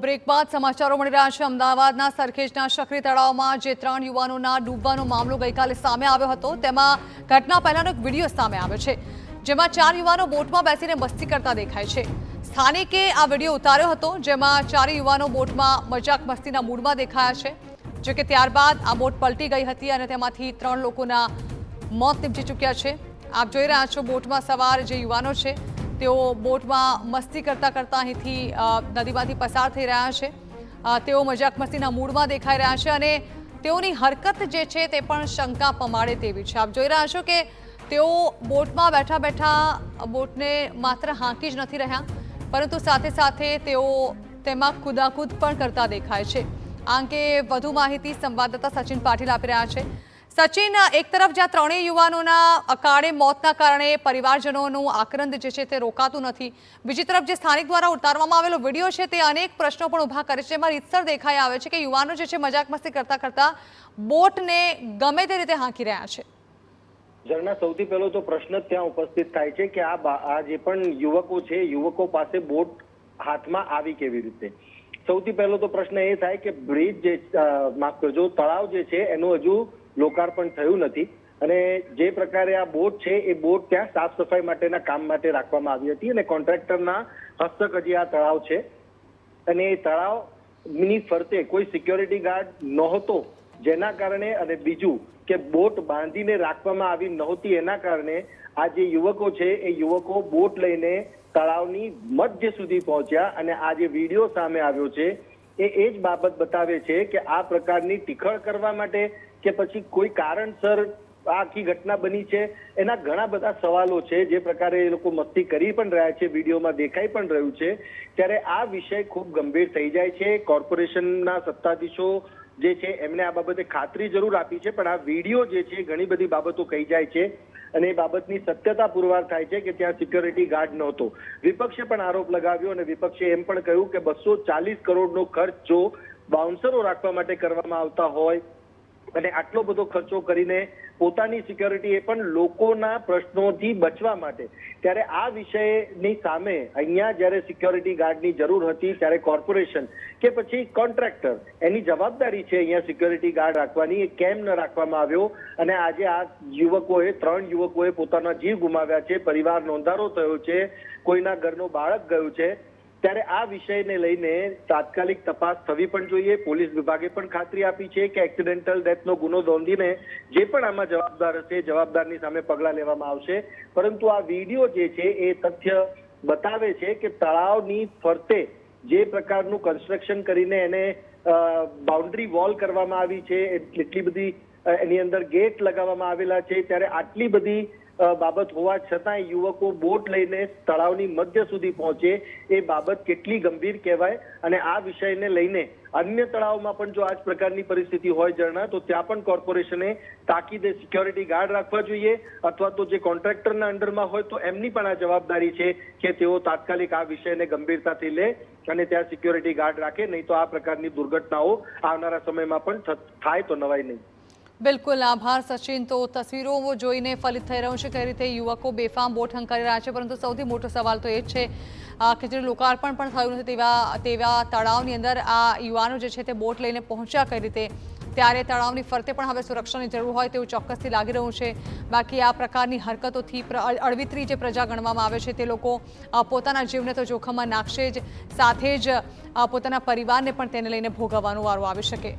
Break બાદ સમાચારો મળી રહ્યા છે। અમદાવાદના સરખેજના શકરી તળાવમાં જે 3 યુવાનોના ડૂબવાનો મામલો ગઈકાલે સામે આવ્યો હતો, તેમાં ઘટના પહેલાનો એક વિડીયો સામે આવ્યો છે, જેમાં 4 યુવાનો બોટમાં બેસીને મસ્તી કરતા દેખાય છે। સ્થાનિકે આ વિડીયો ઉતાર્યો હતો, જેમાં 4 યુવાનો બોટમાં મજાક મસ્તીના મૂડમાં દેખાયા છે। જો કે ત્યારબાદ આ બોટ પલટી ગઈ હતી અને તેમાંથી 3 લોકોના મોત નીપજી ચૂક્યા છે। આપ જોઈ રહ્યા છો, બોટમાં સવાર જે યુવાનો છે તેઓ બોટમાં મસ્તી કરતા અહીંથી નદીમાંથી પસાર થઈ રહ્યા છે। તેઓ મજાક મસ્તીના મૂડમાં દેખાઈ રહ્યા છે અને તેઓની હરકત જે છે તે પણ શંકા પમાડે તેવી છે। આપ જોઈ રહ્યા છો કે તેઓ બોટમાં બેઠા બેઠા બોટને માત્ર હાંકી જ નથી રહ્યા, પરંતુ સાથે સાથે તેઓ તેમાં કૂદાકૂદ પણ કરતા દેખાય છે। આ અંગે વધુ માહિતી સંવાદદાતા સચિન પાટીલ આપી રહ્યા છે। સચિન, એક તરફ જ્યાં 3 યુવાનોના અકાળે મોતના કારણે પરિવારજનોનું આક્રંદ જે છે તે રોકાતું નથી, બીજી તરફ જે સ્થાનિક દ્વારા ઉતારવામાં આવેલો વિડીયો છે તે અનેક પ્રશ્નો પણ ઊભા કરે છે। એમાં રીતસર દેખાઈ આવે છે કે યુવાનો જે છે મજાક મસ્તી કરતા બોટને ગમે તે રીતે હાંકી રહ્યા છે। ઝરણા, સૌથી પહેલો તો પ્રશ્ન ત્યાં ઉપસ્થિત થાય છે કે આ જે પણ યુવકો છે, યુવકો પાસે બોટ હાથમાં આવી કેવી રીતે? સૌથી પહેલો તો પ્રશ્ન એ થાય કે બ્રિજ જે માફ કરજો, તળાવ જે છે એનું હજુ લોકાર્પણ થયું નથી અને જે પ્રકારે આ બોટ છે એ બોટ ત્યાં સાફ સફાઈ માટેના કામ માટે રાખવામાં આવી હતી અને કોન્ટ્રાક્ટરના હસ્તક હજી આ તળાવ છે અને એ તળાવની ફરતે કોઈ સિક્યોરિટી ગાર્ડ નહોતો, જેના કારણે, અને બીજું કે બોટ બાંધીને રાખવામાં આવી નહોતી, એના કારણે આ જે યુવકો છે એ યુવકો બોટ લઈને તળાવની મધ્ય સુધી પહોંચ્યા અને આ જે વિડીયો સામે આવ્યો છે એ જ બાબત બતાવે છે કે આ પ્રકારની ટીખળ કરવા માટે કે પછી કોઈ કારણસર આ આખી ઘટના બની છે, એના ઘણા બધા સવાલો છે। જે પ્રકારે એ લોકો મસ્તી કરી પણ રહ્યા છે, વિડીયોમાં દેખાઈ પણ રહ્યું છે, ત્યારે આ વિષય ખૂબ ગંભીર થઈ જાય છે। કોર્પોરેશનના સત્તાધીશો જે છે એમને આ બાબતે ખાતરી જરૂર આપી છે, પણ આ વિડીયો જે છે ઘણી બધી બાબતો કહી જાય છે અને એ બાબતની સત્યતા પુરવાર થાય છે કે ત્યાં સિક્યોરિટી ગાર્ડ નહોતો। વિપક્ષે પણ આરોપ લગાવ્યો અને વિપક્ષે એમ પણ કહ્યું કે 240 કરોડનો ખર્ચ જો બાઉન્સરો રાખવા માટે કરવામાં આવતા હોય અને આટલો બધો ખર્ચો કરીને પોતાની સિક્યોરિટી એ પણ લોકોના પ્રશ્નોથી બચવા માટે, ત્યારે આ વિષયની સામે અહીંયા જ્યારે સિક્યોરિટી ગાર્ડની જરૂર હતી ત્યારે કોર્પોરેશન કે પછી કોન્ટ્રાક્ટર, એની જવાબદારી છે અહીંયા સિક્યોરિટી ગાર્ડ રાખવાની, એ કેમ ન રાખવામાં આવ્યો અને આજે આ યુવકોએ, 3 યુવકોએ પોતાના જીવ ગુમાવ્યા છે, પરિવાર નોંધારો થયો છે, કોઈના ઘરનો બાળક ગયું છે, ત્યારે આ વિષયને લઈને તાત્કાલિક તપાસ થવી પણ જોઈએ। પોલીસ વિભાગે પણ ખાતરી આપી છે કે એક્સિડેન્ટલ ડેથનો ગુનો નોંધીને જે પણ આમાં જવાબદાર હશે, જવાબદારની સામે પગલાં લેવામાં આવશે। પરંતુ આ વિડીયો જે છે એ તથ્ય બતાવે છે કે તળાવની ફરતે જે પ્રકારનું કન્સ્ટ્રક્શન કરીને એને બાઉન્ડ્રી વોલ કરવામાં આવી છે, એટલી બધી એની અંદર ગેટ લગાવવામાં આવેલા છે, ત્યારે આટલી બધી બાબત હોવા છતાં યુવકો બોટ લઈને તળાવની મધ્ય સુધી પહોંચે, એ બાબત કેટલી ગંભીર કહેવાય। અને આ વિષયને લઈને અન્ય તળાવમાં પણ જો આ જ પ્રકારની પરિસ્થિતિ હોય ઝરણા, તો ત્યાં પણ કોર્પોરેશને તાકીદે સિક્યોરિટી ગાર્ડ રાખવા જોઈએ, અથવા તો જે કોન્ટ્રાક્ટરના અંડરમાં હોય તો એમની પણ આ જવાબદારી છે કે તેઓ તાત્કાલિક આ વિષયને ગંભીરતાથી લે અને ત્યાં સિક્યોરિટી ગાર્ડ રાખે, નહીં તો આ પ્રકારની દુર્ઘટનાઓ આવનારા સમયમાં પણ થાય તો નવાય નહીં। બિલકુલ, આભાર સચિન। તો તસવીરો જોઈને ફલિત થઈ રહ્યું છે કઈ રીતે યુવકો બેફામ બોટ હંકારી રહ્યા છે, પરંતુ સૌથી મોટો સવાલ તો એ જ છે કે જે લોકાર્પણ પણ થયું નથી તેવા તળાવની અંદર આ યુવાનો જે છે તે બોટ લઈને પહોંચ્યા કઈ રીતે, ત્યારે તળાવની ફરતે પણ હવે સુરક્ષાની જરૂર હોય તેવું ચોક્કસથી લાગી રહ્યું છે। બાકી આ પ્રકારની હરકતોથી અળવિતરી જે પ્રજા ગણવામાં આવે છે તે લોકો પોતાના જીવને તો જોખમમાં નાખશે જ, સાથે જ પોતાના પરિવારને પણ તેને લઈને ભોગવવાનો વારો આવી શકે।